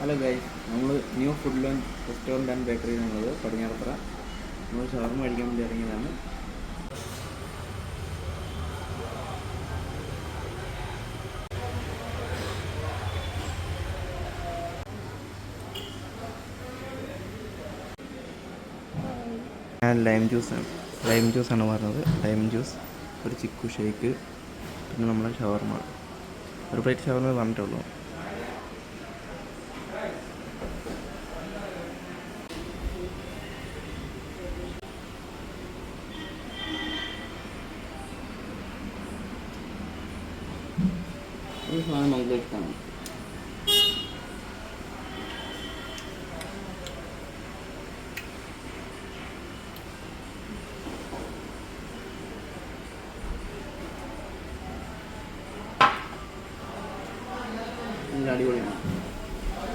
Hello guys, നമ്മൾ new food launch restaurant and bakery എന്നുള്ളത് പടിഞ്ഞാറത്തറ. നമ്മൾ ഷവർമ കഴിക്കാൻ വേണ്ടി ഇറങ്ങിയതാണ്. ഞാൻ ലൈം ജ്യൂസാണ് പറഞ്ഞത്. ലൈം ജ്യൂസ്, ഒരു ചിക്കു ഷേക്ക്, പിന്നെ നമ്മളെ ഷവർമ. ഒരു പ്ലേറ്റ് ഷവർമ പറഞ്ഞിട്ടുള്ളൂ. ഈ സാധനം ഭയങ്കര ഇഷ്ടമാണ്. നല്ല അടിപൊളിയാണ്.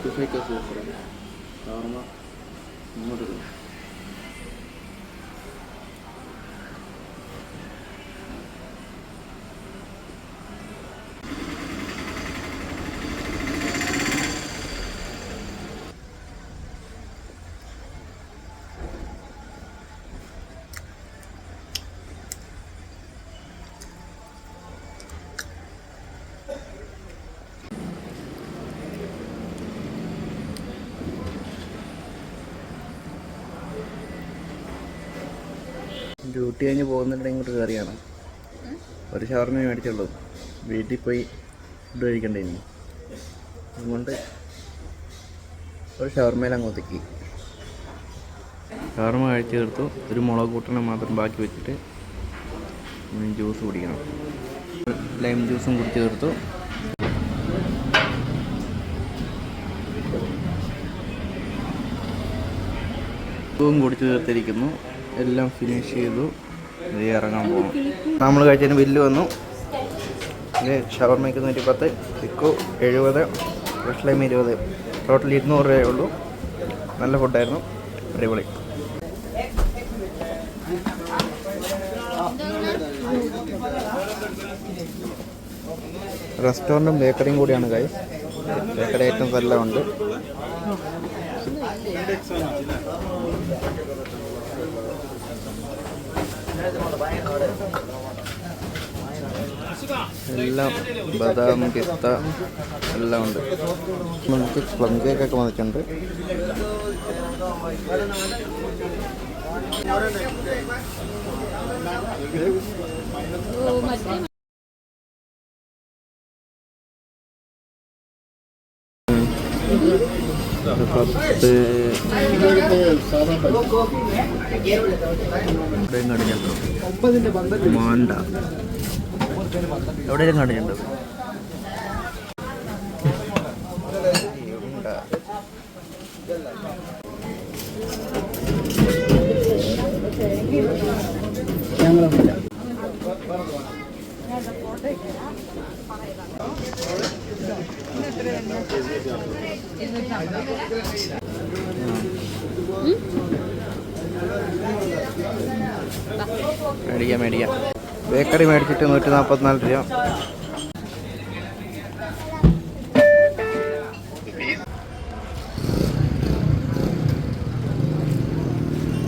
കുഫയൊക്കെ സൂപ്പറാണ്. ഷവർമ ഇങ്ങോട്ട് വരും. ഡ്യൂട്ടി കഴിഞ്ഞ് പോകുന്നുണ്ടെങ്കിൽ ഇങ്ങോട്ട് കയറിയാണ്. ഒരു ഷവർമ മേടിച്ചുള്ളൂ. വീട്ടിൽ പോയി ഫുഡ് കഴിക്കണ്ടേ ഇനി. അതുകൊണ്ട് ഒരു ഷവർമയിൽ അങ്ങ് ഒതുക്കി. ഷവർമ കഴിച്ച് തീർത്തു. ഒരു മുളക് കൂട്ടണം മാത്രം ബാക്കി വെച്ചിട്ട് ജ്യൂസ് കുടിക്കണം. ലൈം ജ്യൂസും കുടിച്ച് തീർത്തു. കുടിച്ച് തീർത്തിരിക്കുന്നു. എല്ലാം ഫിനിഷ് ചെയ്തു. ഇത് ഇറങ്ങാൻ പോകും. നമ്മൾ കഴിച്ചതിന് ബില്ല് വന്നു. ഇത് ഷവർമയ്ക്ക് 110, ചിക്കു 70, ഫ്രഷ് ലൈം 20, ടോട്ടൽ 200 രൂപയേ ഉള്ളൂ. നല്ല ഫുഡായിരുന്നു, അടിപൊളി. റെസ്റ്റോറൻറ്റും ബേക്കറിയും കൂടിയാണ് ഗൈസ്. ബേക്കറി ഐറ്റംസ് എല്ലാം ഉണ്ട്. എല്ലാം ബദാം, പിസ്ത എല്ലാം ഉണ്ട്. നമുക്ക് പ്ലം കേക്കൊക്കെ വന്നിട്ടുണ്ട്. മാണ്ട എവിടെയും കണ്ടിട്ടുണ്ടോ? മേടിക്കാം. ബേക്കറി മേടിച്ചിട്ട് 144 രൂപ.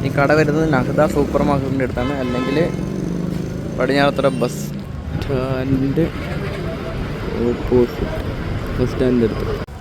ഈ കട വരുന്നത് നഹദ സൂപ്പർ മാർക്കറ്റിൻ്റെ അടുത്താണ്, അല്ലെങ്കിൽ പടിഞ്ഞാറത്തറ ബസ് സ്റ്റാൻഡിൻ്റെ ഓപ്പോസിറ്റ് ബസ് സ്റ്റാൻഡിൻ്റെ അടുത്ത്.